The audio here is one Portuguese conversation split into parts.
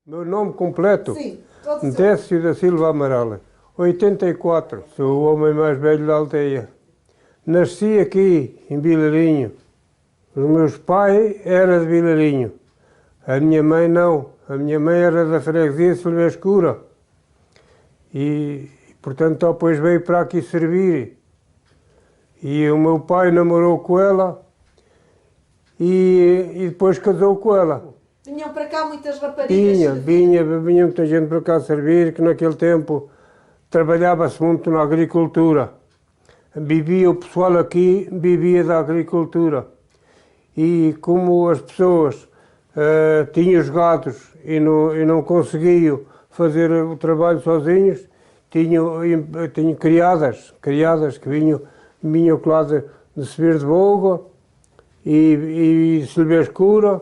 Meu nome completo? Sim, pode ser. Décio da Silva Amaral. 84. Sou o homem mais velho da aldeia. Nasci aqui, em Vilarinho. Os meus pais eram de Vilarinho. A minha mãe não. A minha mãe era da freguesia de Silva Escura. E, portanto, depois veio para aqui servir. E o meu pai namorou com ela e depois casou com ela. Vinham para cá muitas raparigas. Vinha muita gente para cá servir, que naquele tempo trabalhava-se muito na agricultura. O pessoal aqui vivia da agricultura. E como as pessoas tinham os gados e não conseguiam fazer o trabalho sozinhos, tinham criadas que vinham lá de Sever de Boga e Silva Escura,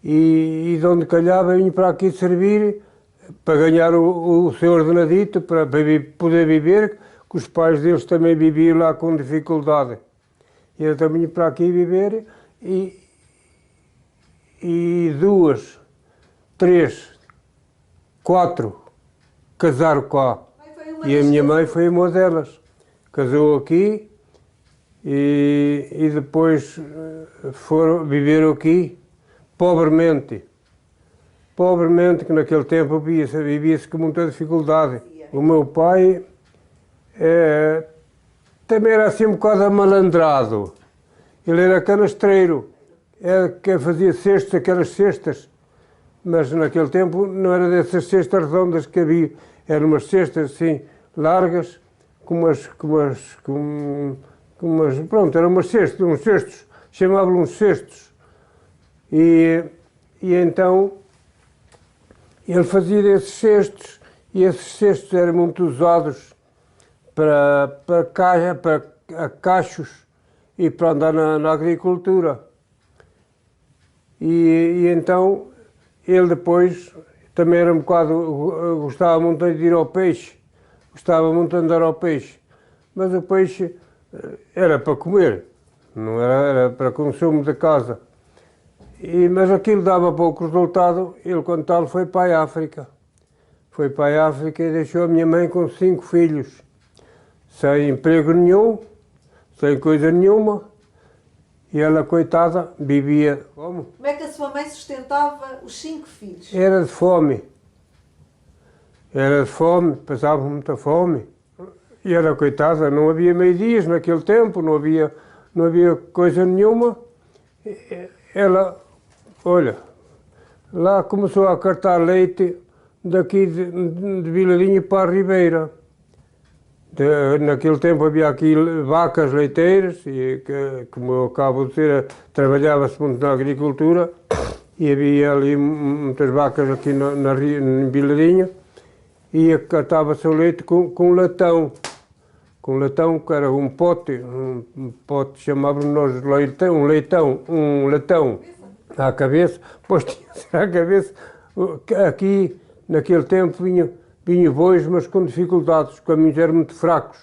e de onde calhava vinham para aqui servir para ganhar o seu ordenadito, para poder viver, que os pais deles também viviam lá com dificuldade. E eles também para aqui viver e 2, 3, 4 casaram cá. E a minha mãe foi uma delas. Casou aqui e depois viveram aqui pobremente. Pobremente, que naquele tempo vivia-se com muita dificuldade. O meu pai também era assim um bocado amalandrado. Ele era canastreiro, que fazia cestas, aquelas cestas, mas naquele tempo não era dessas cestas redondas que havia, eram umas cestas assim largas, pronto, eram uns cestos, chamavam-lhe uns cestos. E então ele fazia desses cestos, e esses cestos eram muito usados para cachos e para andar na agricultura. E então ele depois também era um bocado, gostava muito de ir ao peixe, gostava muito de andar ao peixe, mas o peixe era para comer, não era para consumo da casa. Mas aquilo dava pouco resultado. Ele, quando tal, foi para a África. Foi para a África e deixou a minha mãe com 5 filhos, sem emprego nenhum, sem coisa nenhuma. E ela, coitada, vivia como? Como é que a sua mãe sustentava os 5 filhos? Era de fome. Era de fome, passava muita fome. E ela, coitada, não havia meio-dias naquele tempo, não havia coisa nenhuma. Ela, olha, lá começou a cartar leite daqui de Vilarinho para a Ribeira. Naquele tempo havia aqui vacas leiteiras, e como eu acabo de dizer, trabalhava-se muito na agricultura, e havia ali muitas vacas aqui em Vilarinho, e cartava-se o leite com latão. Com latão, que era um pote chamávamos nós um latão à cabeça, depois tinha-se à cabeça. Aqui, naquele tempo, vinha bois, mas com dificuldades, os caminhos eram muito fracos.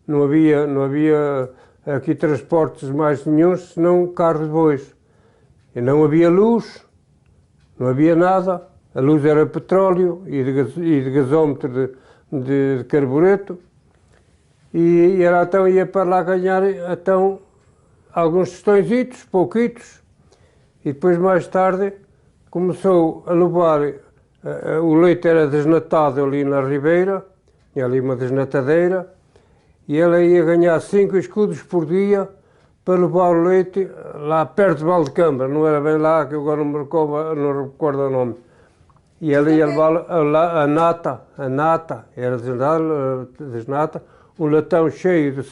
Não havia aqui transportes mais nenhuns, senão carros de bois. E não havia luz, não havia nada. A luz era petróleo e de gasómetro de carbureto. E ela então ia para lá ganhar então alguns tostõezitos, pouquitos, e depois mais tarde começou a levar, o leite era desnatado ali na Ribeira, tinha ali uma desnatadeira, e ela ia ganhar 5 escudos por dia para levar o leite lá perto de Valdecâmara, não era bem lá, que eu agora não recordo o nome. E ela ia levar a nata, era desnata, um latão cheio de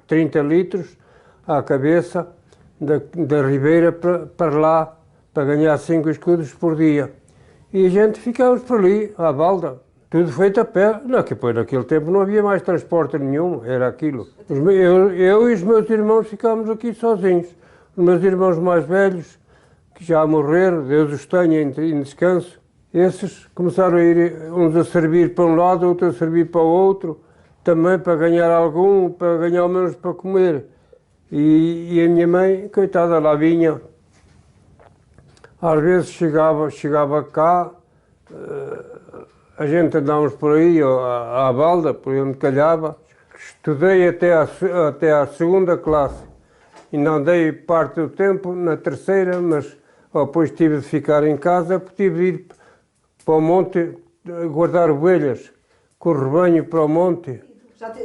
30 litros à cabeça da Ribeira para lá, para ganhar 5 escudos por dia. E a gente ficávamos por ali, à balda, tudo feito a pé. Depois naquele tempo não havia mais transporte nenhum, era aquilo. Eu e os meus irmãos ficámos aqui sozinhos. Os meus irmãos mais velhos, que já morreram, Deus os tenha em descanso, esses começaram a ir, uns a servir para um lado, outros a servir para o outro, também para ganhar para ganhar ao menos para comer. E a minha mãe, coitada, lá vinha. Às vezes chegava cá, a gente andávamos por aí, à balda, por onde calhava. Estudei até à segunda classe. E não dei parte do tempo na terceira, mas depois tive de ficar em casa, porque tive de ir para o monte guardar ovelhas, com o rebanho para o monte.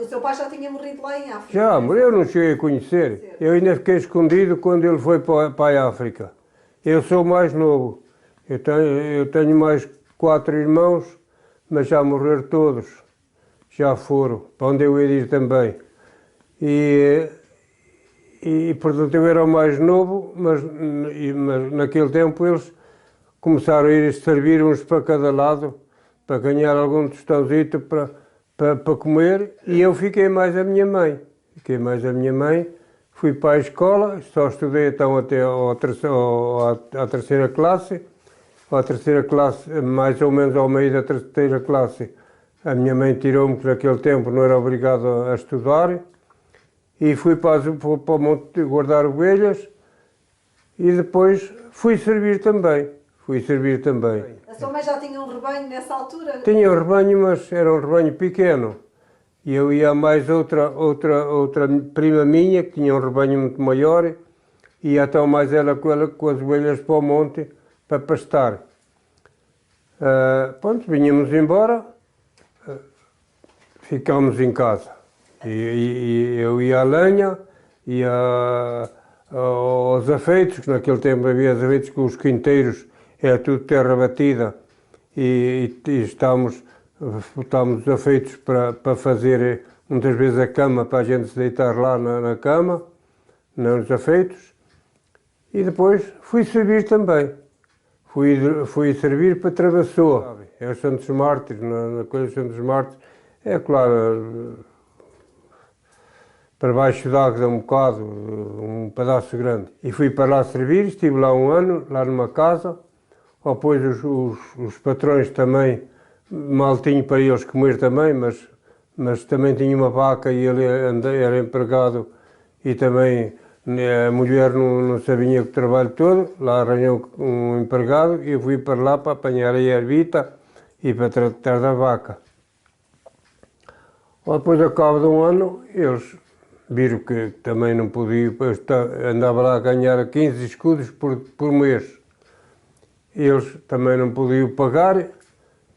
O seu pai já tinha morrido lá em África? Já, mas eu não cheguei a conhecer. Eu ainda fiquei escondido quando ele foi para a África. Eu sou o mais novo. Eu tenho mais 4 irmãos, mas já morreram todos. Já foram, para onde eu ia ir também. E portanto eu era o mais novo, mas naquele tempo eles começaram a ir servir uns para cada lado, para ganhar algum tostãozito para comer, e eu fiquei mais a minha mãe. Fui para a escola, só estudei então até à terceira classe. À terceira classe, mais ou menos ao meio da terceira classe, a minha mãe tirou-me, que naquele tempo não era obrigado a estudar, e fui para o monte guardar ovelhas, e depois fui servir também. A sua mãe já tinha um rebanho nessa altura? Tinha um rebanho, mas era um rebanho pequeno. E eu ia a mais outra prima minha, que tinha um rebanho muito maior, e então mais ela com as ovelhas para o monte para pastar. Pronto, vinhamos embora, ficámos em casa. E eu ia à lenha, ia aos afeitos, que naquele tempo havia afeitos com os quinteiros, era tudo terra batida, e estávamos afeitos para fazer muitas vezes a cama, para a gente se deitar lá na cama, nos afeitos, e depois fui servir também. Fui servir para Travessoa, é os Santos Mártires, na coisa dos Santos Mártires, é claro, para baixo d'água um bocado, um pedaço grande. E fui para lá servir, estive lá um ano, lá numa casa. Depois os patrões também, mal tinham para eles comer também, mas também tinha uma vaca e ele era empregado, e também a mulher não sabia o trabalho todo. Lá arranjou um empregado e eu fui para lá para apanhar a ervita e para tratar da vaca. Depois, ao cabo de um ano, eles viram que também não podia, andava lá a ganhar 15 escudos por mês. Eles também não podiam pagar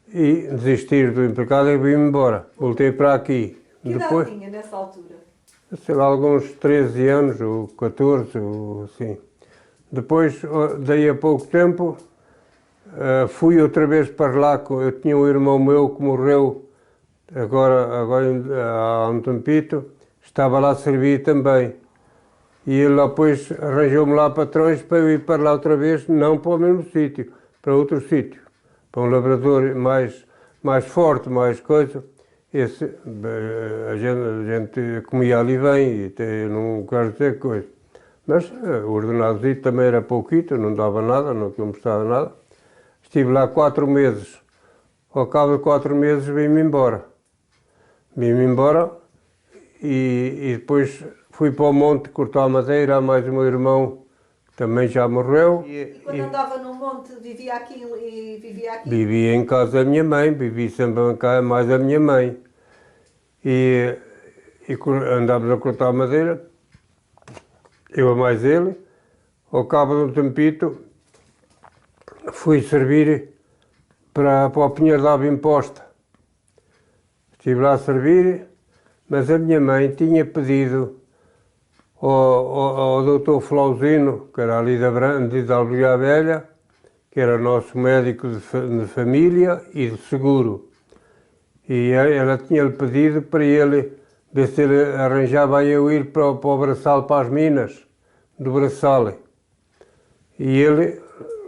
e desistiram do empregado e vim embora. Voltei para aqui. Que idade tinha nessa altura? Sei lá, alguns 13 anos ou 14, ou assim. Depois, daí a pouco tempo, fui outra vez para lá. Eu tinha um irmão meu que morreu agora há um tempito, estava lá a servir também. E ele depois arranjou-me lá patrões para eu ir para lá outra vez, não para o mesmo sítio, para outro sítio, para um labrador mais forte, mais coisa. Esse, a gente comia ali bem, e não quero dizer coisa. Mas o ordenado também era pouquito, não dava nada, não tinha prestado nada. Estive lá 4 meses. Ao cabo de 4 meses vim-me embora. E depois fui para o monte cortar madeira, mais o meu irmão que também já morreu. E quando andava no monte, vivia aqui e vivia aqui? Vivia em casa da minha mãe, vivi sempre em casa mais da minha mãe. E andávamos a cortar madeira, eu a mais ele. Ao cabo de um tempito, fui servir para o Pinheiro da Ave Imposta. Estive lá a servir, mas a minha mãe tinha pedido ao doutor Flauzino, que era ali da Aldeia Velha, que era nosso médico de família e de seguro. E ela tinha-lhe pedido para ele ver se ele arranjava eu ir para o Braçal, para as minas do Braçal. E ele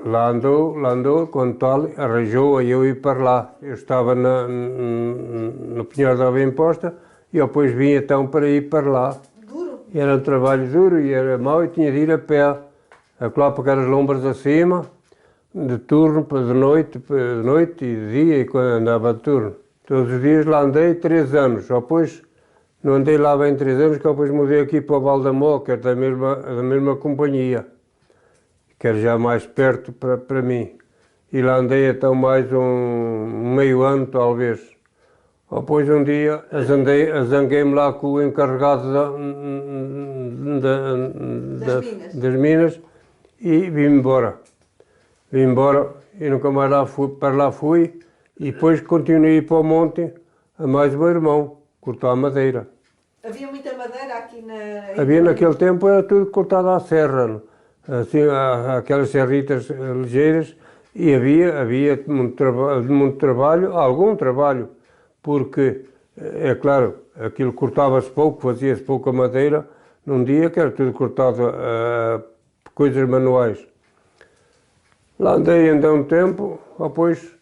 lá andou, quando tal, arranjou a eu ir para lá. Eu estava no Pinheiro da Ave Imposta e eu depois vim então para ir para lá. Duro? E era um trabalho duro e era mau e tinha de ir a pé, a colar para aquelas lombras acima, de turno, de noite e de dia, e quando andava de turno. Todos os dias lá andei 3 anos, depois não andei lá bem 3 anos, que depois mudei aqui para o Valdamó, que é da mesma companhia, que era já mais perto para mim. e lá andei até mais um meio ano, talvez. Depois um dia zanguei-me lá com o encarregado das minas e vim embora. Vim embora e nunca mais para lá fui e depois continuei para o monte a mais o meu irmão, cortar madeira. Havia muita madeira aqui na... Havia naquele tempo, era tudo cortado à serra, assim, aquelas serritas ligeiras, e havia muito trabalho, algum trabalho, porque, é claro, aquilo cortava-se pouco, fazia-se pouca madeira, num dia que era tudo cortado coisas manuais. Lá andei um tempo, depois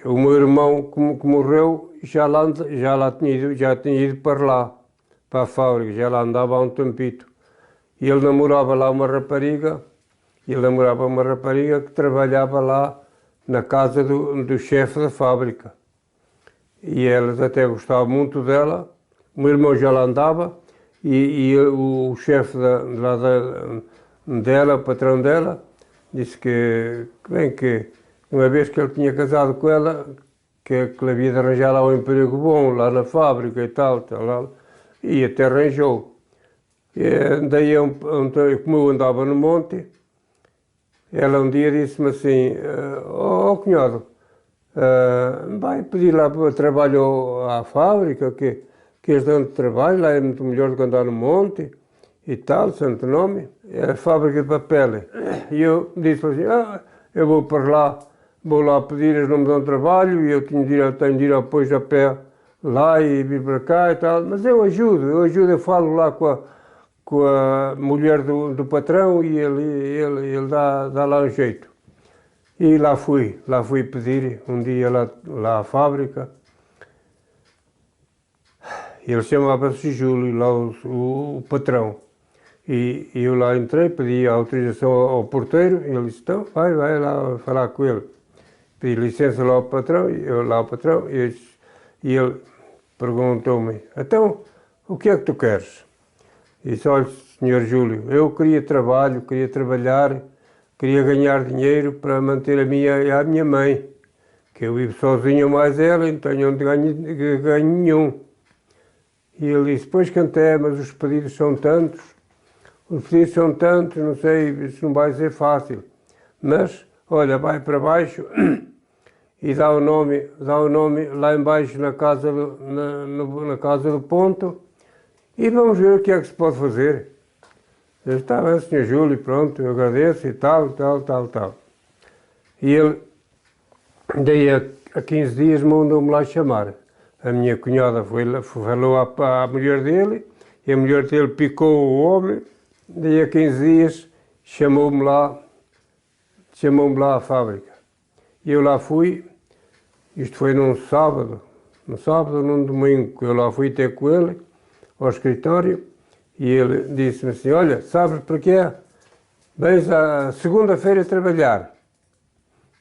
o meu irmão que morreu já tinha ido para lá, para a fábrica, já lá andava há um tempito. E ele namorava lá uma rapariga, que trabalhava lá na casa do chefe da fábrica. E elas até gostavam muito dela, o meu irmão já lá andava, e o chefe dela, o patrão dela, disse que uma vez que ele tinha casado com ela, que ele havia de arranjar lá um emprego bom, lá na fábrica e tal, e até arranjou. E daí, como eu andava no monte, ela um dia disse-me assim, cunhado, vai pedir lá trabalho à fábrica, que eles dão de trabalho, lá é muito melhor do que andar no monte e tal, santo nome, é a fábrica de papel. E eu disse assim, eu vou para lá, vou lá pedir, eles não me dão trabalho, e eu tenho de ir depois a pé lá e vir para cá e tal, mas eu ajudo, eu falo lá com a mulher do patrão e ele dá lá um jeito. E lá fui pedir um dia lá à fábrica. Ele chamava-se Júlio, lá o patrão. E eu lá entrei, pedi a autorização ao porteiro, e ele disse, então vai lá falar com ele. Pedi licença lá ao patrão, e ele perguntou-me, então, o que é que tu queres? E disse, olha, senhor Júlio, eu queria trabalhar, queria ganhar dinheiro para manter a minha mãe, que eu vivo sozinho mais ela e não tenho onde ganho nenhum. E ele disse, pois cantei, mas os pedidos são tantos, não sei, isso não vai ser fácil. Mas, olha, vai para baixo e dá o nome lá embaixo na casa do ponto e vamos ver o que é que se pode fazer. Eu estava, senhor Júlio, pronto, eu agradeço e tal. E ele, daí a 15 dias, mandou-me lá chamar. A minha cunhada falou à mulher dele, e a mulher dele picou o homem, daí a 15 dias chamou-me lá à fábrica. E eu lá fui, isto foi num sábado, num domingo, que eu lá fui ter com ele, ao escritório, e ele disse-me assim, olha, sabes porquê? Vens à segunda-feira trabalhar.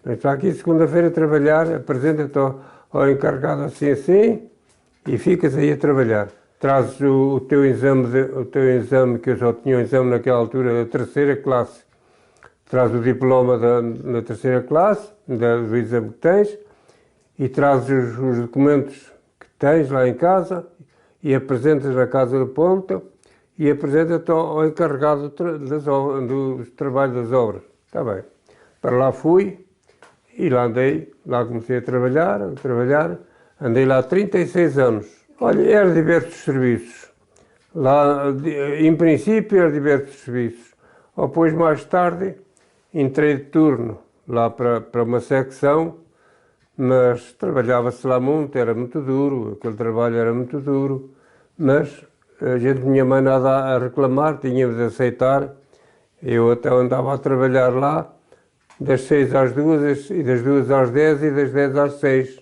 Vens para aqui segunda-feira trabalhar, apresenta-te ao encarregado assim, e ficas aí a trabalhar. Trazes o teu exame, que eu só tinha um exame naquela altura, da terceira classe. Trazes o diploma da terceira classe, do exame que tens, e trazes os documentos que tens lá em casa, e apresentas na casa do ponto, e apresenta-te ao encarregado dos trabalhos das obras. Está bem. Para lá fui, e lá andei, lá comecei a trabalhar, andei lá 36 anos. Olha, eram diversos serviços. Lá, em princípio, eram diversos serviços. Depois, mais tarde, entrei de turno lá para uma secção, mas trabalhava-se lá muito, era muito duro, aquele trabalho era muito duro, mas a gente não tinha mais nada a reclamar, tínhamos de aceitar. Eu até andava a trabalhar lá, das 6 às 2, e das 2 às 10 e das 10 às 6.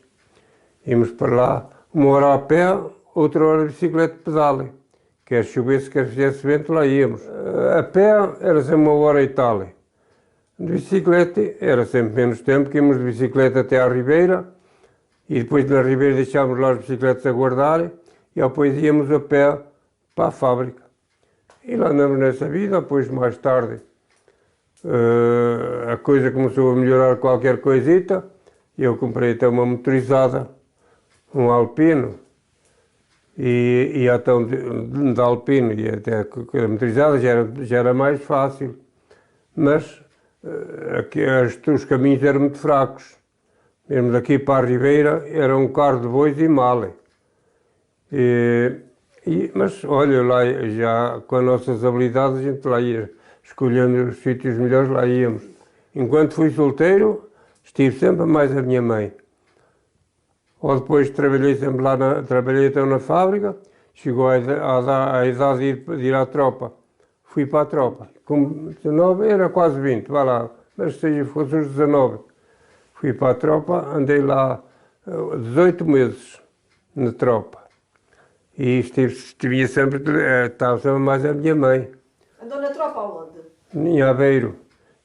Íamos para lá, uma hora a pé, outra hora de bicicleta de pedal. Quer chovesse, quer fizesse vento, lá íamos. A pé era sempre uma hora e tal. De bicicleta era sempre menos tempo, que íamos de bicicleta até à Ribeira, e depois na Ribeira deixávamos lá as bicicletas a guardar, e depois íamos a pé para a fábrica. E lá andamos nessa vida, depois mais tarde a coisa começou a melhorar qualquer coisita, e eu comprei até uma motorizada, um Alpino, e então de Alpino e até a motorizada já era mais fácil, mas aqui, os caminhos eram muito fracos. Mesmo daqui para a Ribeira era um carro de bois e male. Mas olha, lá já com as nossas habilidades a gente lá ia escolhendo os sítios melhores, lá íamos. Enquanto fui solteiro, estive sempre mais a minha mãe. Ou depois trabalhei sempre lá, trabalhei então na fábrica, chegou a idade de ir à tropa. Fui para a tropa. Com 19 era quase 20, vá lá, mas seja fosse uns 19. Fui para a tropa, andei lá 18 meses na tropa. E estava sempre mais a minha mãe. Andou na tropa aonde? Em Aveiro.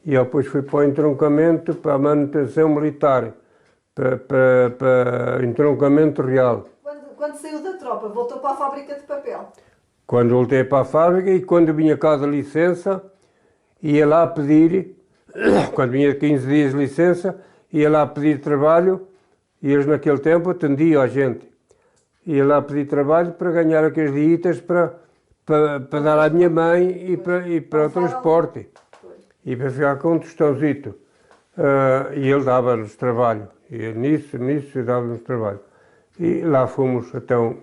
E eu depois fui para o entroncamento, para a manutenção militar, para entroncamento real. Quando saiu da tropa, voltou para a fábrica de papel? Quando voltei para a fábrica e quando vinha cá de licença, ia lá pedir, quando vinha 15 dias de licença, ia lá pedir trabalho, e eles naquele tempo atendiam a gente. Ia lá pedir trabalho para ganhar aqueles dias para dar à minha mãe e para o transporte. E para ficar com um tostãozito. E ele dava-nos trabalho. E nisso dava-nos trabalho. E lá fomos, então,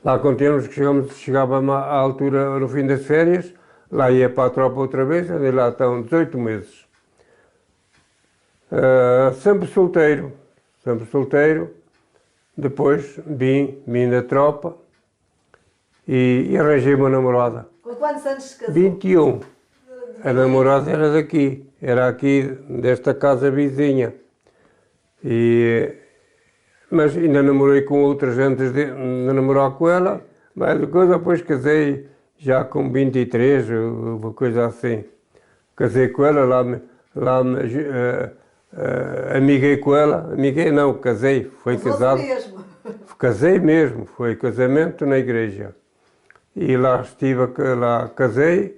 lá continuamos, chegava à altura, no fim das férias, lá ia para a tropa outra vez, andei lá então 18 meses. Sempre solteiro. Depois vim da tropa e arranjei uma namorada. Com quantos anos se casou? 21. A namorada era daqui, era aqui desta casa vizinha. Mas ainda namorei com outras antes de namorar com ela, mas depois casei já com 23, uma coisa assim. Casei com ela, amiguei com ela, casei, foi casado. Mesmo. Casei mesmo, foi casamento na igreja. E lá casei,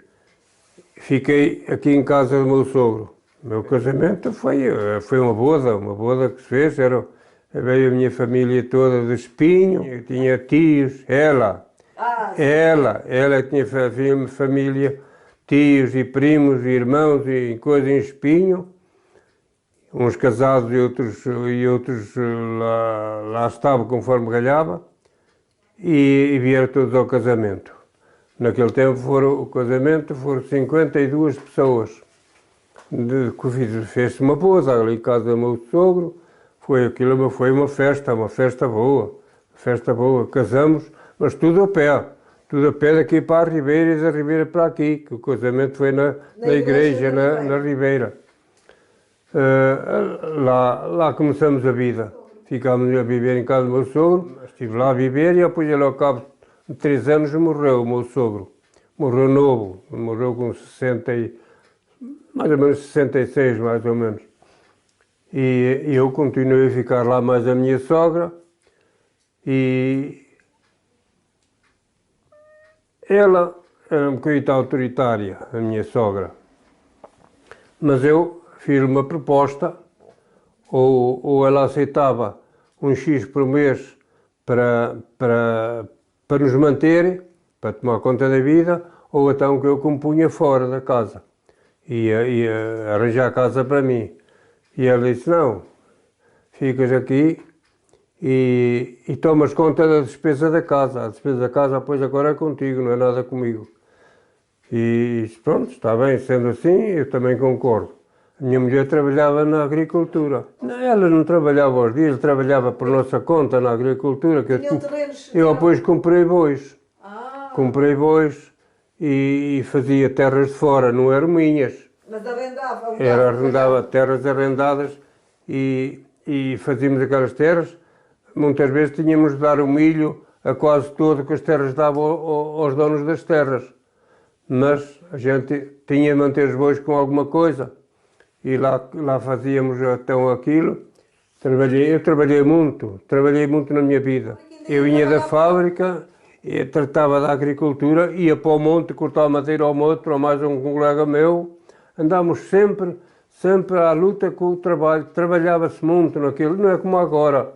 fiquei aqui em casa do meu sogro. O meu casamento foi uma boda que se fez, veio a minha família toda de Espinho, eu tinha tios, ela tinha família, tios e primos e irmãos e coisas em Espinho, uns casados e outros lá estavam conforme galhava, e vieram todos ao casamento. Naquele tempo o casamento foram 52 pessoas. Fez-se uma boda ali em casa do meu sogro, foi uma festa boa, casamos, mas tudo a pé daqui para a Ribeira e da Ribeira para aqui, que o casamento foi na igreja, na Ribeira. Lá começamos a vida, ficámos a viver em casa do meu sogro, estive lá a viver e depois ele ao cabo de 3 anos morreu, o meu sogro. Morreu novo, morreu com mais ou menos 66, mais ou menos. E eu continuei a ficar lá mais a minha sogra e ela era um bocadinho autoritária, a minha sogra. Mas eu fiz uma proposta, ou ela aceitava um X por mês para nos manter, para tomar conta da vida, ou então que eu compunha fora da casa. Ia arranjar a casa para mim. E ela disse, não, ficas aqui e tomas conta da despesa da casa. A despesa da casa, pois agora é contigo, não é nada comigo. E pronto, está bem, sendo assim, eu também concordo. A minha mulher trabalhava na agricultura. Ela não trabalhava aos dias, trabalhava por nossa conta na agricultura. Eu depois comprei bois. Comprei bois e fazia terras de fora, não eram minhas. Mas arrendava? Arrendava terras arrendadas e fazíamos aquelas terras. Muitas vezes tínhamos de dar o milho a quase todo que as terras davam aos donos das terras. Mas a gente tinha de manter os bois com alguma coisa. E lá fazíamos então aquilo. Eu trabalhei muito na minha vida. Eu vinha da fábrica, tratava da agricultura, ia para o monte, cortava madeira ao monte para mais um colega meu, andámos sempre à luta com o trabalho. Trabalhava-se muito naquilo, não é como agora.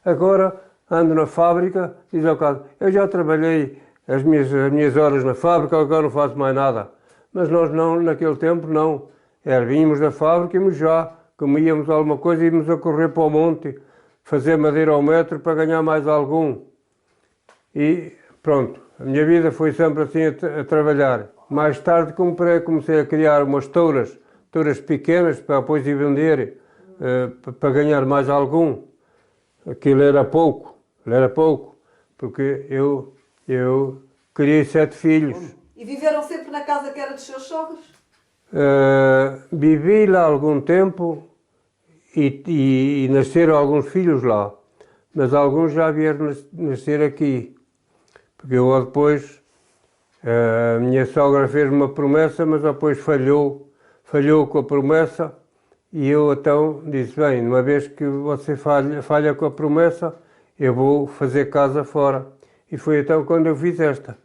Agora ando na fábrica, diz ao caso, eu já trabalhei as minhas horas na fábrica, agora não faço mais nada. Mas nós não, naquele tempo não. Vínhamos da fábrica, íamos já, comíamos alguma coisa, íamos a correr para o monte, fazer madeira ao metro para ganhar mais algum. E pronto, a minha vida foi sempre assim a trabalhar. Mais tarde comecei a criar umas touras pequenas para depois ir vender, para ganhar mais algum. Aquilo era pouco, porque eu criei 7 filhos. E viveram sempre na casa que era dos seus sogros? Vivi lá algum tempo e nasceram alguns filhos lá, mas alguns já vieram nascer aqui. Porque eu depois, a minha sogra fez uma promessa, mas depois falhou com a promessa e eu então disse, bem, uma vez que você falha com a promessa, eu vou fazer casa fora. E foi então quando eu fiz esta.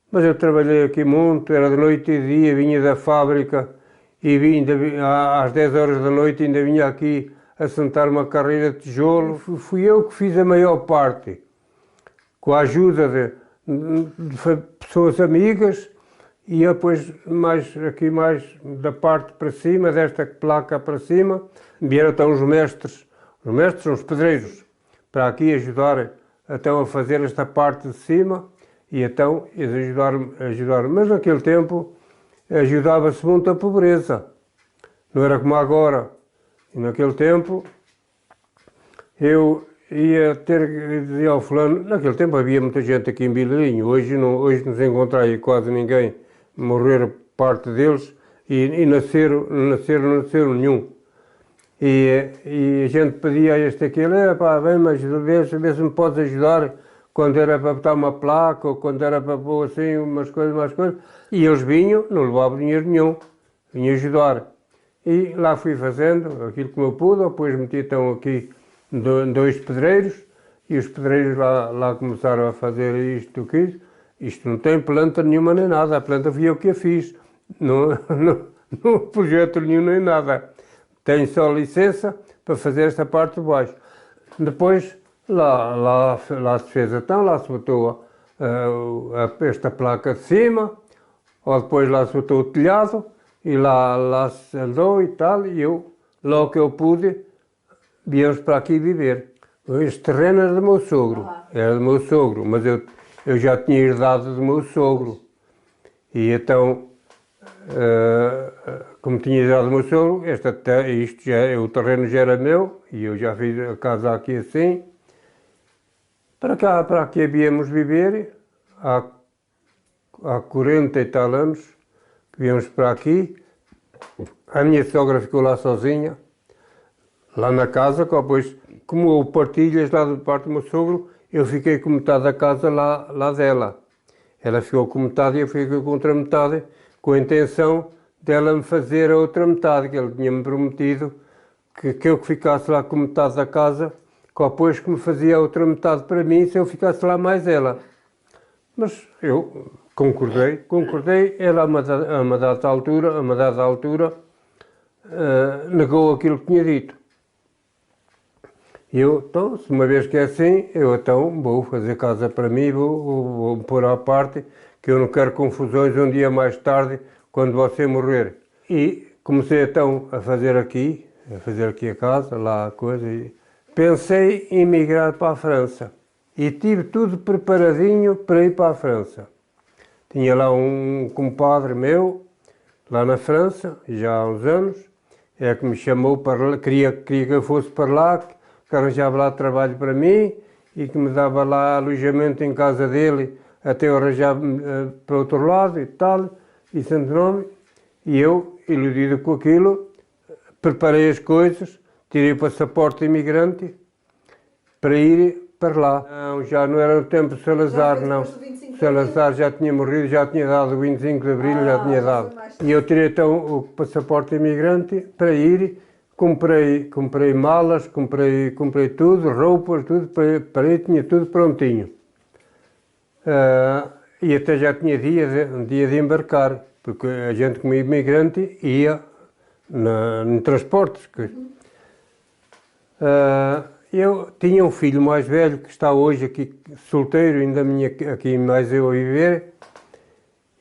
Mas eu trabalhei aqui muito, era de noite e dia, vinha da fábrica e às 10 horas da noite ainda vinha aqui a sentar uma carreira de tijolo. Fui eu que fiz a maior parte, com a ajuda de pessoas amigas e depois mais da parte para cima, desta placa para cima, vieram então os mestres são os pedreiros, para aqui ajudar então a fazer esta parte de cima. E então eles ajudaram. Mas naquele tempo ajudava-se muito a pobreza. Não era como agora. E naquele tempo eu dizia ao fulano, naquele tempo havia muita gente aqui em Vilarinho, hoje não se encontra aí quase ninguém, morreram parte deles e não nasceram nenhum. E a gente pedia a este aquilo, vem, mas vê se me podes ajudar, quando era para botar uma placa ou quando era para pôr assim umas coisas. E eles vinham, não levavam dinheiro nenhum, vinham ajudar. E lá fui fazendo aquilo que eu pude, depois meti então aqui 2 pedreiros e os pedreiros lá começaram a fazer isto. Isto não tem planta nenhuma nem nada, a planta fui eu que a fiz, não projeto nenhum nem nada. Tenho só licença para fazer esta parte de baixo. Depois lá se fez então, lá se botou esta placa de cima, ou depois lá se botou o telhado, e lá se andou e tal, e eu, logo que eu pude, viemos para aqui viver. Este terreno era do meu sogro, mas eu já tinha herdado do meu sogro. E então, como tinha herdado do meu sogro, o terreno já era meu, e eu já fiz a casa aqui assim. Para aqui viemos viver, há 40 e tal anos que viemos para aqui. A minha sogra ficou lá sozinha, lá na casa, depois, como houve partilhas lá de parte do meu sogro, eu fiquei com metade da casa lá dela. Ela ficou com metade e eu fiquei com outra metade, com a intenção dela me fazer a outra metade, que ele tinha-me prometido que eu ficasse lá com metade da casa, depois que me fazia a outra metade para mim, se eu ficasse lá mais ela. Mas eu concordei, ela a uma dada altura, negou aquilo que tinha dito. E eu, então, se uma vez que é assim, eu então vou fazer casa para mim, vou pôr à parte, que eu não quero confusões um dia mais tarde, quando você morrer. E comecei então a fazer aqui a casa, lá a coisa, e pensei em emigrar para a França e tive tudo preparadinho para ir para a França. Tinha lá um compadre meu, lá na França, já há uns anos, que me chamou para lá, queria que eu fosse para lá, que arranjava lá trabalho para mim e que me dava lá alojamento em casa dele, até eu arranjar para outro lado e tal, e Santo Nome. E eu, iludido com aquilo, preparei as coisas, tirei o passaporte imigrante para ir para lá. Não, já não era o tempo de Salazar, não. Salazar já tinha morrido, já tinha dado o 25 de Abril, já tinha dado. E eu tirei então o passaporte imigrante para ir, comprei malas, comprei tudo, roupas, tudo, para ir, tinha tudo prontinho. E até já tinha dia de embarcar porque a gente como imigrante ia em transportes. Eu tinha um filho mais velho que está hoje aqui solteiro, ainda aqui mais eu a viver.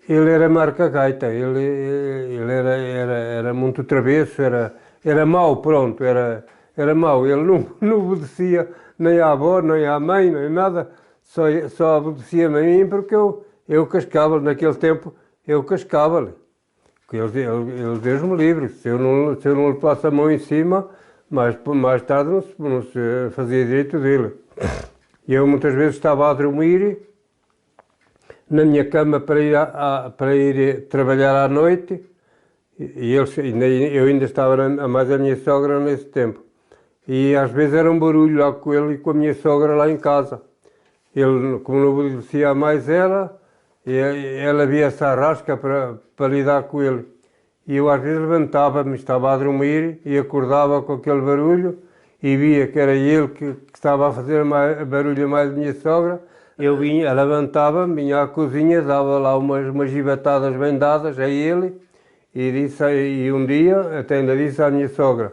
Ele era marca gaita, ele era muito travesso, era mau, pronto, era mau. Ele não obedecia nem à avó, nem à mãe, nem nada, só obedecia-me a mim porque eu cascava-lhe, naquele tempo eu cascava-lhe. Ele Deus-me livre, se eu não lhe passo a mão em cima, mais tarde não se fazia direito dele. Eu muitas vezes estava a dormir na minha cama para ir trabalhar à noite, e eu ainda estava a mais a minha sogra nesse tempo. E às vezes era um barulho lá com ele e com a minha sogra lá em casa. Ele, como não obedecia mais ela via-se à rasca para lidar com ele. E eu às vezes levantava-me, estava a dormir e acordava com aquele barulho e via que era ele que estava a fazer barulho mais da minha sogra. Eu levantava-me, vinha à cozinha, dava lá umas gibatadas bem dadas a ele e um dia até ainda disse à minha sogra: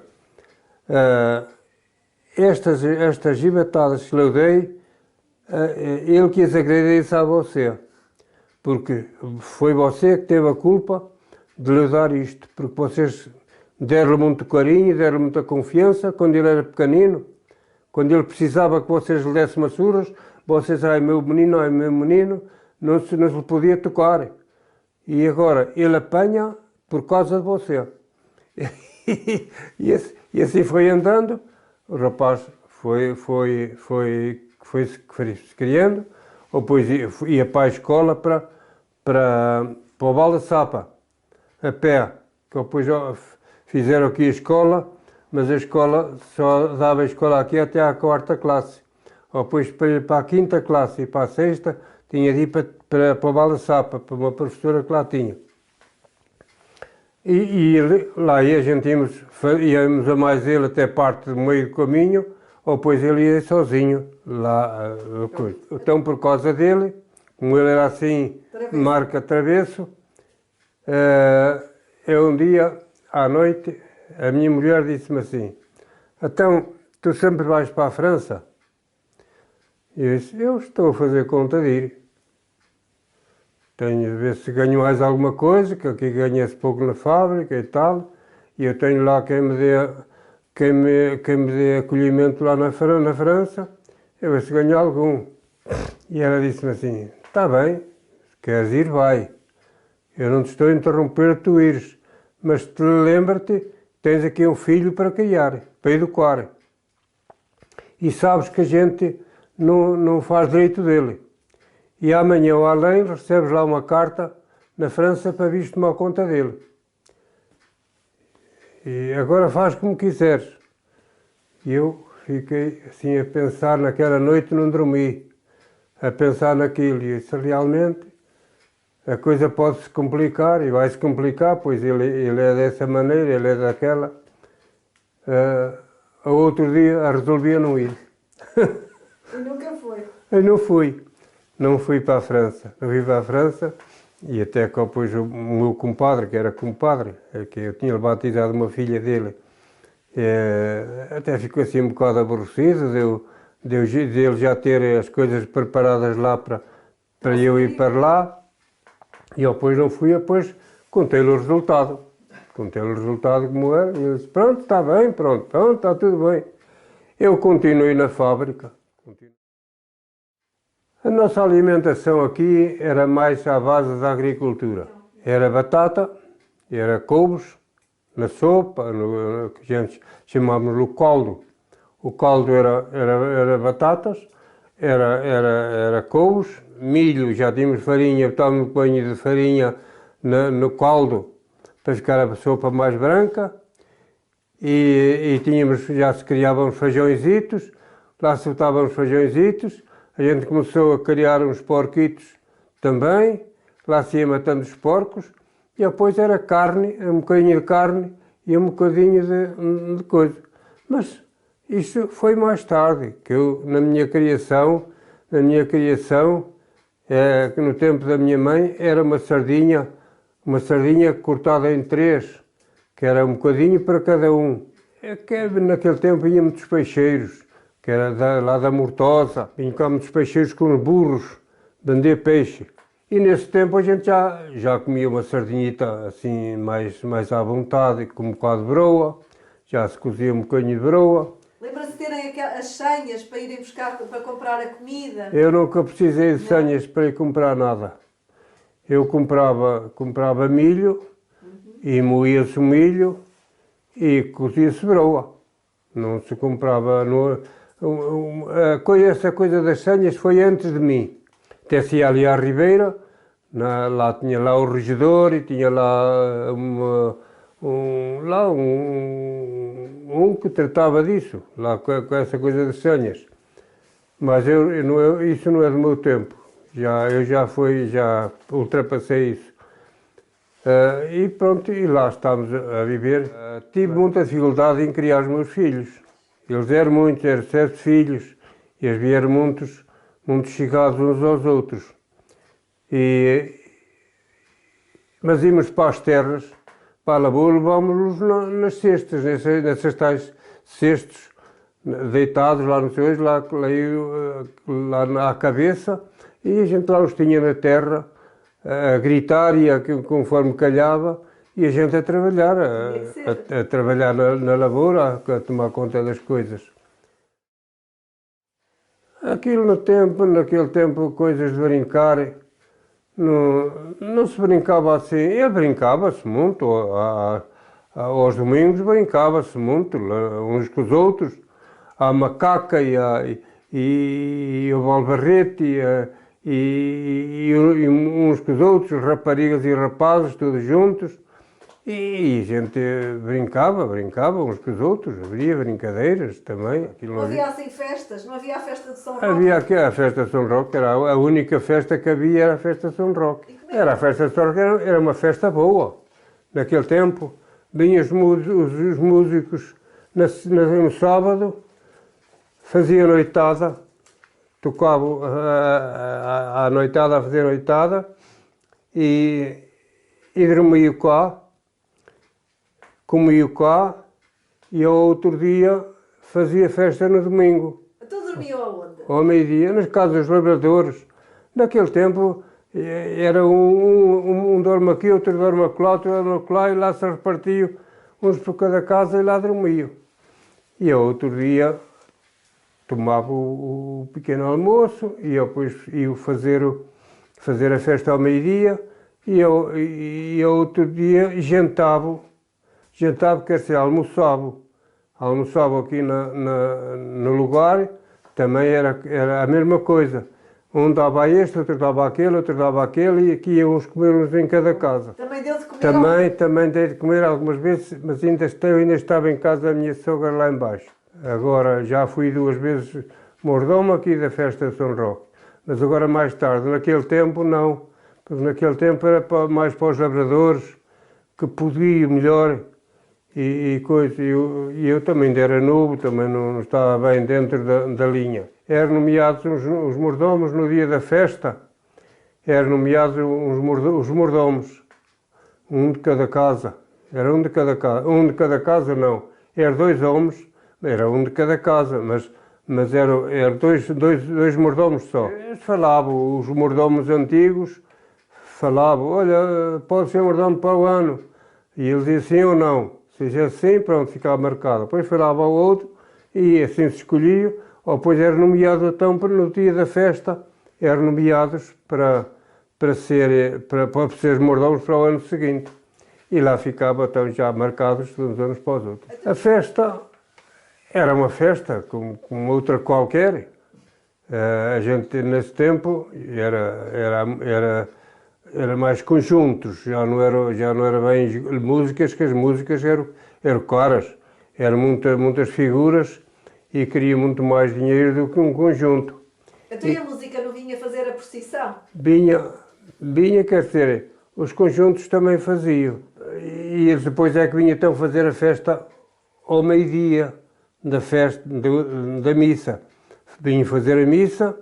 estas gibatadas que eu dei, ele quis agradecer a você, porque foi você que teve a culpa de lhe dar isto, porque vocês deram-lhe muito carinho, deram-lhe muita confiança quando ele era pequenino, quando ele precisava que vocês lhe dessem umas surras, vocês, ai meu menino, não se lhe podia tocar. E agora ele apanha por causa de você. E assim foi andando, o rapaz foi se criando, depois ia para a escola para o Val da Sapa, a pé, que depois fizeram aqui a escola, mas a escola só dava a escola aqui até à 4ª classe. Depois para ir para a 5ª classe e para a 6ª, tinha de ir para o Val da Sapa, para uma professora que lá tinha. E lá ia, a gente íamos a mais ele até parte do meio do caminho, ou depois ele ia sozinho lá. Então, por causa dele, como ele era assim, marca travesso, eu um dia, à noite, a minha mulher disse-me assim: então, tu sempre vais para a França? E eu disse: eu estou a fazer conta de ir. Tenho de ver se ganho mais alguma coisa, que aqui ganha-se pouco na fábrica e tal, e eu tenho lá quem me dê acolhimento lá na França, eu ver se ganho algum. E ela disse-me assim: está bem, se queres ir, vai. Eu não te estou a interromper tu ires, mas lembra-te, tens aqui um filho para criar, para educar. E sabes que a gente não faz direito dele. E amanhã ou além recebes lá uma carta na França para vires tomar conta dele. E agora faz como quiseres. E eu fiquei assim a pensar naquela noite, não dormi, a pensar naquilo. E disse: realmente a coisa pode-se complicar e vai-se complicar, pois ele é dessa maneira, ele é daquela. Outro dia resolvi não ir. E nunca foi? Eu não fui para a França. Não fui para a França e até que depois o meu compadre, que era compadre, que eu tinha batizado uma filha dele, até ficou assim um bocado aborrecido de ele já ter as coisas preparadas lá para eu ir para lá. E eu depois não fui, depois contei-lhe o resultado. Contei-lhe o resultado como era, e ele disse: pronto, está bem, pronto, está tudo bem. Eu continuei na fábrica. A nossa alimentação aqui era mais à base da agricultura. Era batata, era couves, na sopa, que a gente chamávamos o caldo. O caldo era batatas, era couves, milho, já tínhamos farinha, botávamos um banho de farinha no caldo para ficar a sopa mais branca. E já se criavam uns feijõezitos, lá se botavam uns feijõezitos. A gente começou a criar uns porquitos também, lá se ia matando os porcos, e depois era carne, um bocadinho de carne e um bocadinho de coisa. Mas isso foi mais tarde, que eu, na minha criação, que no tempo da minha mãe, era uma sardinha uma sardinha cortada em 3, que era um bocadinho para cada um. É que naquele tempo vinha muitos peixeiros, que era lá da Mortosa, vinham cá muitos peixeiros com os burros, vender peixe. E nesse tempo a gente já comia uma sardinhita assim mais à vontade, com um bocado de broa, já se cozia um bocadinho de broa. Lembra-se de terem as senhas para irem buscar, para comprar a comida? Eu nunca precisei de senhas para ir comprar nada. Eu comprava milho, e moía-se o milho e cozia-se broa. Não se comprava... essa coisa das senhas foi antes de mim. Até-se ia ali à Ribeira, lá tinha lá o regedor e tinha lá um que tratava disso, lá com essa coisa das senhas. Mas isso não é do meu tempo. Eu já ultrapassei isso. E pronto, e lá estamos a viver. Tive muita dificuldade em criar os meus filhos. Eles eram 7 filhos, e eles vieram muitos chegados uns aos outros. Mas íamos para as terras, para a lavoura, levámos-los nas cestas, nessas tais cestos, deitados lá no seu lá à cabeça, e a gente lá os tinha na terra, a gritar conforme calhava, e a gente a trabalhar, a trabalhar na lavoura, a tomar conta das coisas. Naquele tempo, coisas de brincar, não se brincava assim. Brincava-se muito, aos domingos brincava-se muito, uns com os outros, a macaca e o balbarrete e uns com os outros, raparigas e rapazes, todos juntos. E a gente brincava uns com os outros, havia brincadeiras também. Não havia assim festas? Não havia a festa de São Roque? Havia a festa de São Roque, era a única festa que havia, era a festa de São Roque. A festa de São Roque era uma festa boa. Naquele tempo, vinham os músicos no sábado, faziam noitada, tocavam a noitada, a fazer noitada, e dormiam cá. Comia cá e ao outro dia fazia festa no domingo. Então dormiam aonde? Ao meio-dia, nas casas dos labradores. Naquele tempo era um dorme aqui, outro dorme acolá, outro dorme acolá, e lá se repartiam uns por cada casa e lá dormiam. E ao outro dia tomava o pequeno almoço e eu depois ia fazer a festa ao meio-dia e ao outro dia jantava, quer dizer, almoçava aqui no lugar, também era a mesma coisa. Um dava a este, outro dava aquele, e aqui iam uns comer uns em cada casa. Também deu de comer? Também dei de comer algumas vezes, mas ainda estava em casa da minha sogra lá embaixo. Agora já fui 2 vezes mordomo aqui da festa de São Roque, mas agora mais tarde, naquele tempo não, porque naquele tempo era mais para os labradores, que podiam melhor. E eu também era novo, também não estava bem dentro da linha. Eram nomeados os mordomos no dia da festa, eram nomeados os mordomos, um de cada casa. Era um de cada casa não, eram 2 homens, era um de cada casa, mas eram 2 mordomos só. Eles falavam, os mordomos antigos falavam, olha, pode ser mordomo para o ano, e eles diziam sim ou não. Se dizia sim, pronto, ficava marcado. Depois falava ao outro e assim se escolhia, ou depois eram nomeados então no dia da festa, eram nomeados para ser mordomos para o ano seguinte. E lá ficava então já marcados de uns anos para os outros. A festa era uma festa como outra qualquer. A gente nesse tempo era mais conjuntos, já não era bem músicas, que as músicas eram caras, eram muitas figuras e queria muito mais dinheiro do que um conjunto. Então a música não vinha fazer a procissão? Vinha, quer dizer, os conjuntos também faziam. E eles depois é que vinha então fazer a festa ao meio-dia, da missa. Vinha fazer a missa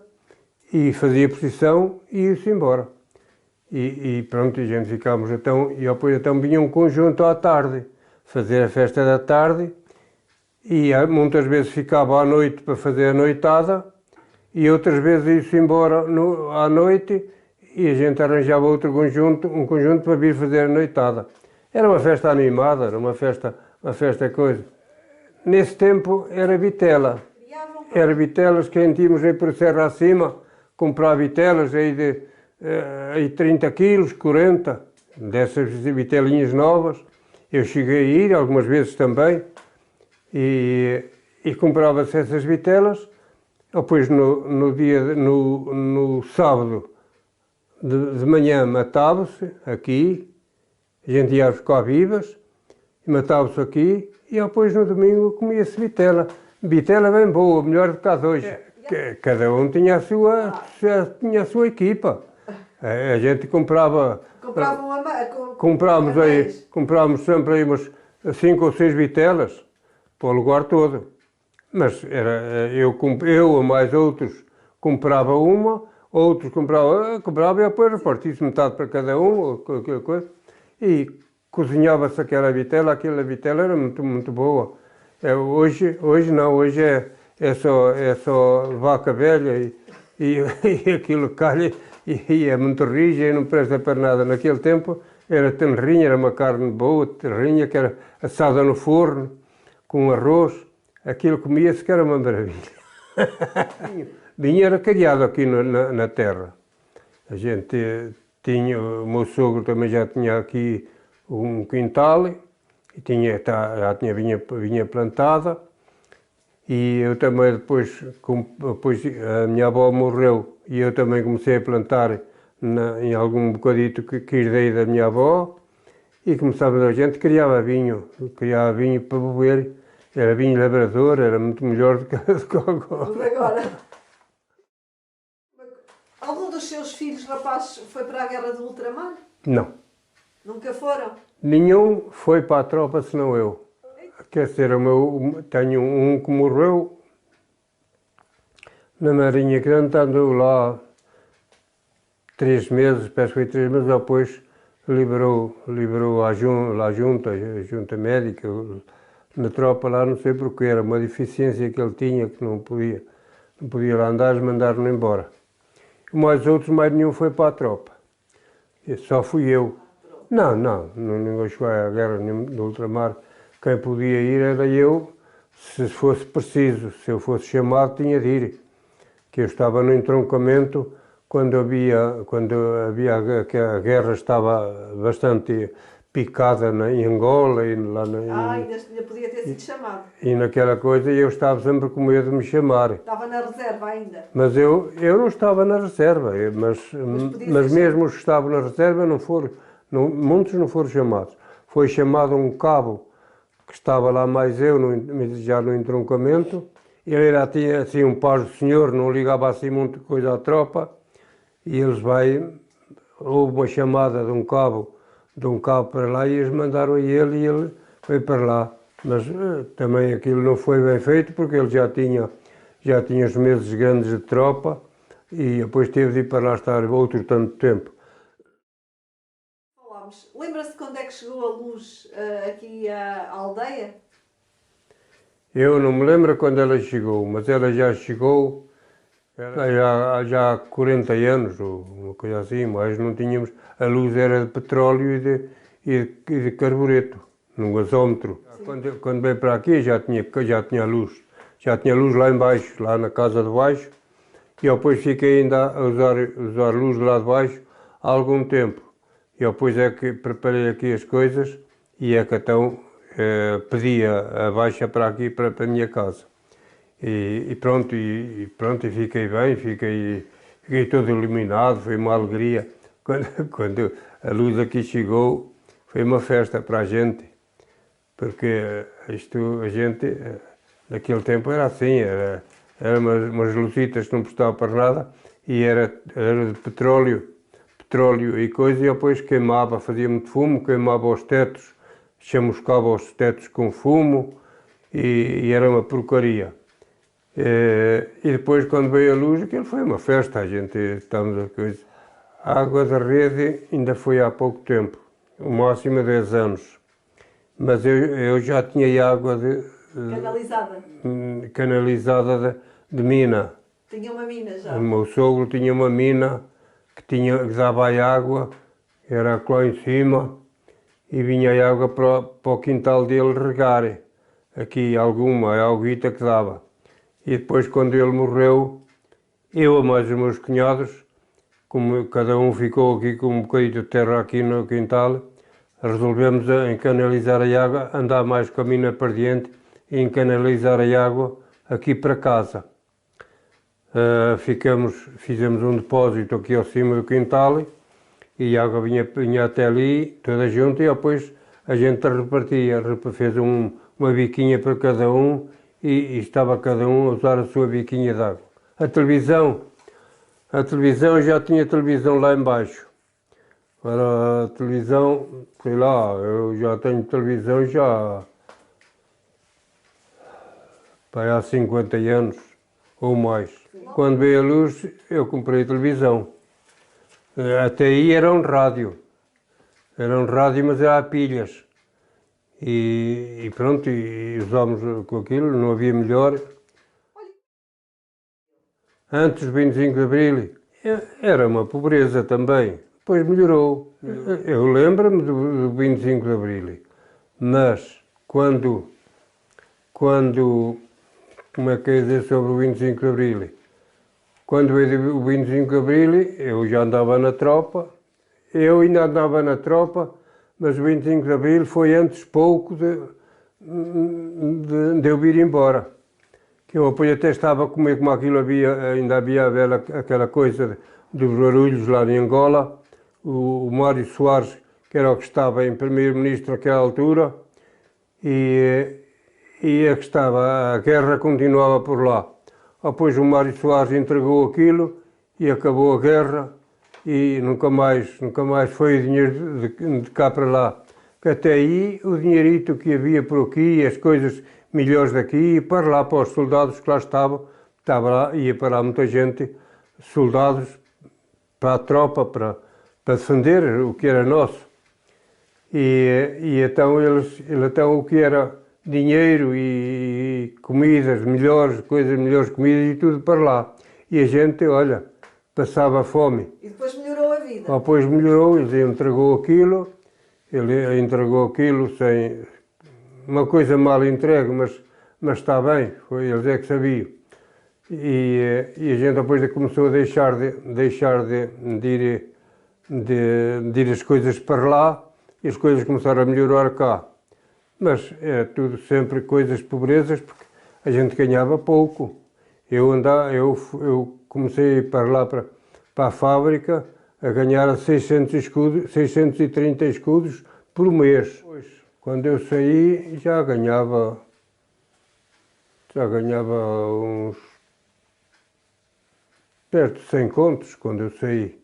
e fazia a procissão e ia-se embora. e pronto, a gente ficámos então, e depois então vinha um conjunto à tarde, fazer a festa da tarde, e muitas vezes ficava à noite para fazer a noitada, e outras vezes ia-se embora à noite, e a gente arranjava outro conjunto, um conjunto para vir fazer a noitada. Era uma festa animada, era uma festa coisa. Nesse tempo era vitela. Era vitelas que a gente íamos aí por serra acima, comprar vitelas aí de 30 quilos, 40, dessas vitelinhas novas. Eu cheguei a ir algumas vezes também e comprava-se essas vitelas. Depois no sábado de manhã matava-se aqui, a gente ia buscar vivas, e matava-se aqui, e depois no domingo comia-se vitela. Vitela bem boa, melhor do que as hoje. Cada um tinha a sua equipa. A gente comprava... Comprávamos sempre aí umas 5 ou 6 vitelas para o lugar todo. Mas eu ou mais outros comprava uma, outros comprava e depois repartia-se metade para cada um, qualquer coisa. E cozinhava-se aquela vitela era muito, muito boa. Hoje não, hoje é só vaca velha e aquilo calha e é muito rija e não presta para nada. Naquele tempo era tenrinha, era uma carne boa, tenrinha, que era assada no forno, com arroz. Aquilo comia-se que era uma maravilha. Vinho era criado aqui na terra. A gente tinha, o meu sogro também já tinha aqui um quintal e já tinha vinha plantada. E eu também depois a minha avó morreu e eu também comecei a plantar em algum bocadito que herdei da minha avó e começava a gente criava vinho para beber. Era vinho labrador, era muito melhor do que agora. Algum dos seus filhos rapazes foi para a guerra do ultramar? Não. Nunca foram? Nenhum foi para a tropa senão eu. Quer dizer, tenho um que morreu na Marinha Grande, andou lá 3 meses, parece que foi 3 meses, depois liberou a junta médica, na tropa lá, não sei porquê, era uma deficiência que ele tinha, que não podia lá andar, mandaram-no embora. Mais nenhum foi para a tropa. Só fui eu. Não, ninguém chegou à guerra do ultramar. Quem podia ir era eu, se fosse preciso, se eu fosse chamado tinha de ir. Que eu estava no entroncamento quando a guerra estava bastante picada em Angola e lá ainda podia ter sido chamado. E naquela coisa eu estava sempre com medo de me chamar. Estava na reserva ainda? Mas eu não estava na reserva, mas mesmo os que estavam na reserva muitos não foram chamados. Foi chamado um cabo que estava lá mais eu, já no entroncamento. Ele tinha assim um paz do senhor, não ligava assim muita coisa à tropa. E houve uma chamada de um cabo para lá e eles mandaram a ele e ele foi para lá. Mas também aquilo não foi bem feito porque ele já tinha os meses grandes de tropa e depois teve de ir para lá estar outro tanto tempo. Lembra-se quando é que chegou a luz aqui à aldeia? Eu não me lembro quando ela chegou, mas ela já chegou já há 40 anos, ou uma coisa assim, mas não tínhamos, a luz era de petróleo e de carbureto, num gasómetro. Quando veio para aqui já tinha luz lá embaixo, lá na casa de baixo, e eu depois fiquei ainda a usar luz lá de baixo há algum tempo. E depois é que preparei aqui as coisas e é que então pedi a baixa para aqui, para a minha casa. E pronto, e fiquei bem, fiquei todo iluminado, foi uma alegria. Quando a luz aqui chegou, foi uma festa para a gente, porque a gente, naquele tempo era assim, era umas luzitas que não prestavam para nada, e era de petróleo e coisa, e depois queimava, fazia muito fumo, queimava os tetos, chamuscava os tetos com fumo, e era uma porcaria. E depois, quando veio a luz, aquilo foi uma festa, a gente estamos a coisa. A água da rede ainda foi há pouco tempo, o máximo 10 anos. Mas eu já tinha água Canalizada. canalizada de mina. Tinha uma mina já. O meu sogro tinha uma mina que dava a água, era lá em cima, e vinha a água para o quintal dele regar. Aqui alguma, a aguita que dava. E depois, quando ele morreu, eu e mais os meus cunhados, como cada um ficou aqui com um bocadinho de terra aqui no quintal, resolvemos em canalizar a água, andar mais com a mina para diante e em canalizar a água aqui para casa. Fizemos um depósito aqui ao cima do quintal e a água vinha até ali, toda junto, e depois a gente repartia, fez uma biquinha para cada um e estava cada um a usar a sua biquinha de água. A televisão, já tinha televisão lá embaixo. Agora a televisão, sei lá, eu já tenho televisão já para há 50 anos ou mais. Quando veio a luz, eu comprei televisão. Até aí era um rádio. Era um rádio, mas era a pilhas. E pronto, e usámos com aquilo, não havia melhor. Antes do 25 de Abril, era uma pobreza também. Depois melhorou. Eu lembro-me do 25 de Abril. Mas quando, como é que é dizer sobre o 25 de Abril? Quando veio o 25 de Abril, eu já andava na tropa. Eu ainda andava na tropa, mas o 25 de Abril foi antes pouco de eu vir embora. Que eu depois até estava a comer como aquilo ainda havia aquela coisa dos barulhos lá em Angola. O Mário Soares, que era o que estava em primeiro-ministro naquela altura, e a guerra continuava por lá. Depois o Mário Soares entregou aquilo e acabou a guerra e nunca mais foi o dinheiro de cá para lá. Que até aí o dinheirito que havia por aqui, as coisas melhores daqui, para lá, para os soldados que lá estavam, ia para lá muita gente, soldados para a tropa, para defender o que era nosso. E então então o que era dinheiro e comidas melhores, melhores comidas e tudo para lá. E a gente, olha, passava fome. E depois melhorou a vida. Depois melhorou, ele entregou aquilo sem uma coisa mal entregue, mas está bem, eles é que sabiam. E a gente depois começou a deixar de ir as coisas para lá e as coisas começaram a melhorar cá. Mas é tudo sempre coisas de pobrezas, porque a gente ganhava pouco. Eu comecei a ir para lá, para a fábrica, a ganhar 630 escudos por mês. Quando eu saí, já ganhava uns perto de 100 contos, quando eu saí.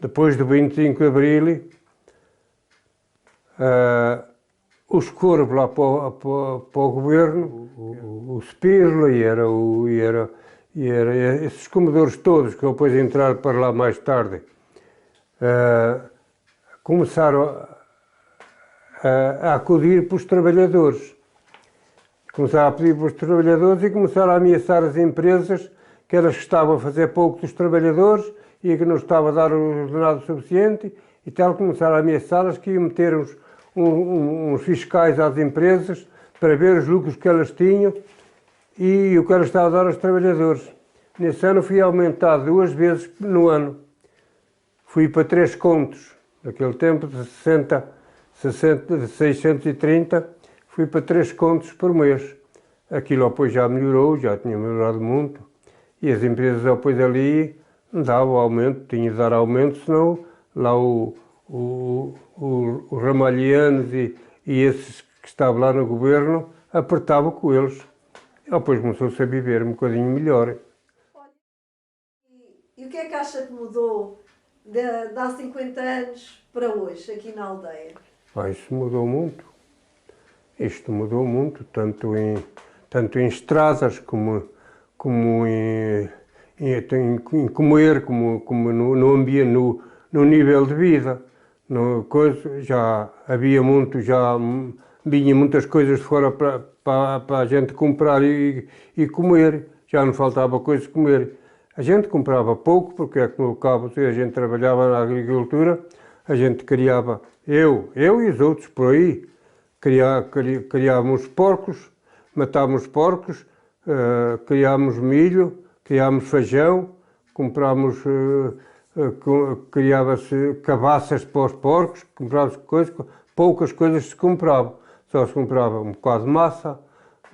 Depois do 25 de Abril, os corvos lá para o governo, o Spirla e esses comedores todos que depois entraram para lá mais tarde, começaram a acudir para os trabalhadores. Começaram a pedir para os trabalhadores e começaram a ameaçar as empresas que elas estavam a fazer pouco dos trabalhadores e que não estava a dar o ordenado suficiente e tal. Começaram a ameaçá-las que iam meter uns fiscais às empresas para ver os lucros que elas tinham e o que elas estavam a dar aos trabalhadores. Nesse ano fui aumentado 2 vezes no ano. Fui para 3 contos. Naquele tempo de 630, fui para 3 contos por mês. Aquilo depois já melhorou, já tinha melhorado muito. E as empresas depois ali não davam aumento, tinha de dar aumento, senão lá os Ramalhianos e esses que estavam lá no governo apertavam com eles. Depois começou-se a viver um bocadinho melhor. E o que é que acha que mudou de há 50 anos para hoje, aqui na aldeia? Isso mudou muito. Isto mudou muito, tanto em estradas como em em comer, como no ambiente, no nível de vida. No, coisa, já havia muito, vinha muitas coisas de fora para a gente comprar e comer. Já não faltava coisas de comer. A gente comprava pouco, porque é como o cabo, a gente trabalhava na agricultura, a gente criava, eu e os outros por aí, criávamos porcos, matávamos porcos, criávamos milho, criávamos feijão, comprávamos, criava-se cabaças para os porcos, comprava-se coisas, poucas coisas se compravam. Só se comprava um bocado de massa,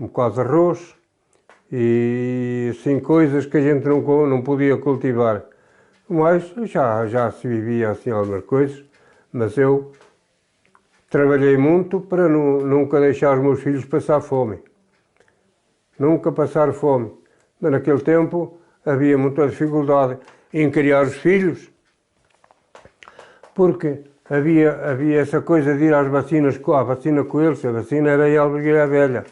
um bocado de arroz e assim coisas que a gente não podia cultivar. Mas já se vivia assim algumas coisas, mas eu trabalhei muito para nunca deixar os meus filhos passar fome. Nunca passar fome. Mas naquele tempo havia muita dificuldade em criar os filhos, porque havia essa coisa de ir às vacinas, à vacina com eles, a vacina era em Albergaria Velha.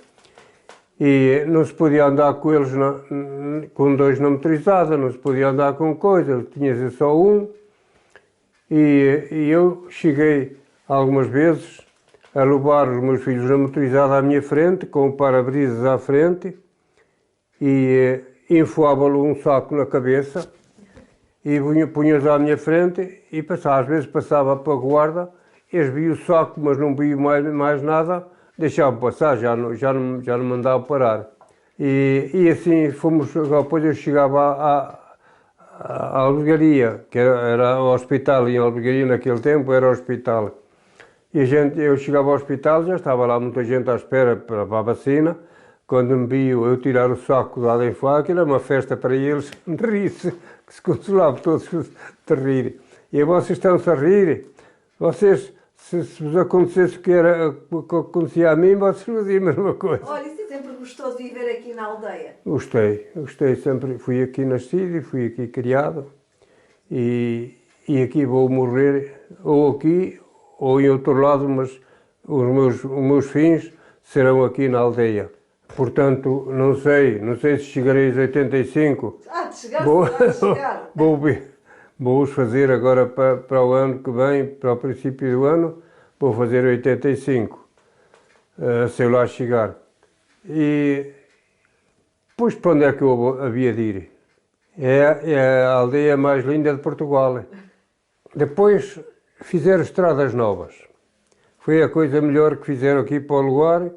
E não se podia andar com eles com dois na motorizada, não se podia andar com coisa, tinha só um. E eu cheguei algumas vezes a levar os meus filhos na motorizada à minha frente, com o para-brisas à frente, e enfiava-lhe um saco na cabeça e punha-os à minha frente e às vezes passava para a guarda, eles viam o saco, mas não viam mais nada, deixavam passar, já não mandava parar. E assim fomos, depois eu chegava à Albergaria, que era o hospital, em Albergaria naquele tempo era o hospital. E eu chegava ao hospital, já estava lá muita gente à espera para a vacina. Quando me viu eu tirar o saco lá de enfaque, era uma festa para eles, rir-se, que se consolavam todos de rir. E vocês estão-se a rir? Vocês, se vos acontecesse o que acontecia a mim, vocês faziam a mesma coisa. Olha, e você sempre gostou de viver aqui na aldeia? Gostei sempre. Fui aqui nascido e fui aqui criado. E aqui vou morrer, ou aqui, ou em outro lado, mas os meus fins serão aqui na aldeia. Portanto, não sei se chegarei aos 85. De chegar. Vou-os fazer agora para o ano que vem, para o princípio do ano, vou fazer 85, se eu lá chegar. E depois para onde é que eu havia de ir? É a aldeia mais linda de Portugal. Depois fizeram estradas novas. Foi a coisa melhor que fizeram aqui para o lugar.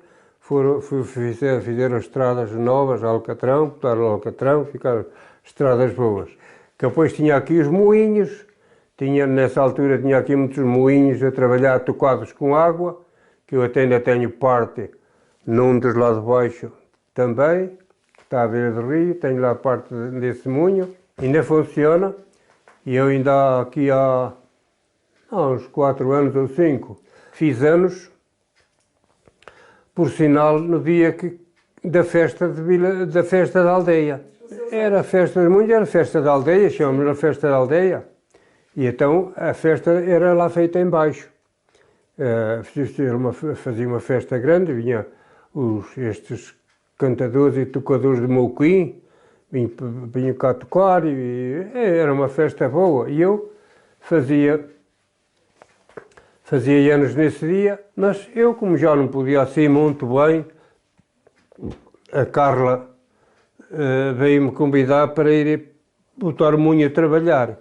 Fizeram estradas novas, Alcatrão, botaram Alcatrão, ficaram estradas boas. Que depois tinha aqui os moinhos, nessa altura tinha aqui muitos moinhos a trabalhar tocados com água, que eu até ainda tenho parte num dos lá de baixo também, que está à beira do rio, tenho lá parte desse moinho, ainda funciona, e eu ainda aqui há uns 4 anos ou 5, fiz anos. Por sinal, no dia da festa da aldeia. Era a festa de muito, era a festa da aldeia, chamamos-lhe a festa da aldeia. E então a festa era lá feita em baixo. Fazia uma festa grande, vinha estes cantadores e tocadores de Mouquim, vinham cá tocar, e era uma festa boa. E eu fazia anos nesse dia, mas eu, como já não podia assim muito bem, a Carla veio-me convidar para ir botar munho a trabalhar,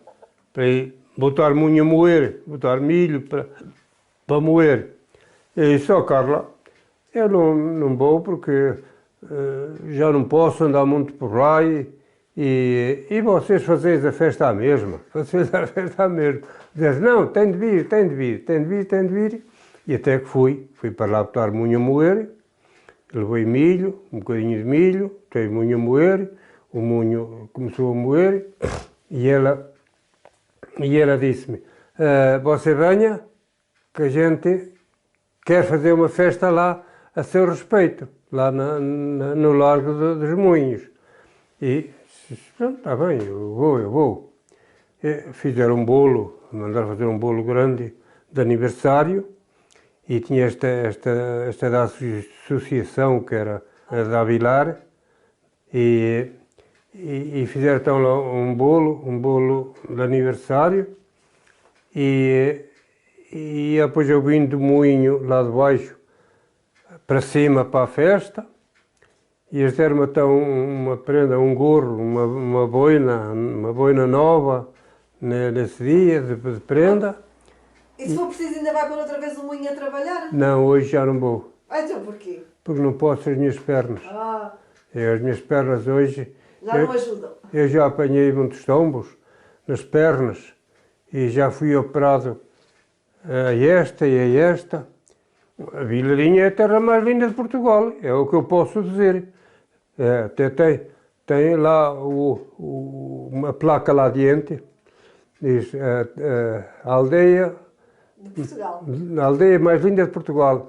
para ir botar munho a moer, botar milho para moer. E disse, Carla, eu não vou porque já não posso andar muito por lá e vocês fazeis a festa à mesma, Diz, não, tem de vir. E até que fui para lá botar munho a moer, levei milho, um bocadinho de milho, botei munho a moer, o munho começou a moer, e ela disse-me, você venha, que a gente quer fazer uma festa lá a seu respeito, lá no Largo dos Moinhos. E está bem, eu vou. Fizeram um bolo, mandaram fazer um bolo grande de aniversário e tinha esta da associação que era a da Vilar e e fizeram então lá um bolo de aniversário. E depois eu vim do moinho lá de baixo para cima para a festa. E eles deram-me então uma prenda, um gorro, uma boina nova nesse dia de prenda. E se for preciso ainda vai pôr outra vez o moinho a trabalhar? Não, hoje já não vou, Ah, então porquê? porque não posso as minhas pernas. Ah, As minhas pernas hoje, já não ajudam. eu já apanhei muitos tombos nas pernas e já fui operado a esta e a esta. A Vilarinha é a terra mais linda de Portugal, é o que eu posso dizer. Até tem lá uma placa lá adiante, diz a aldeia, De Portugal. a aldeia mais linda de Portugal.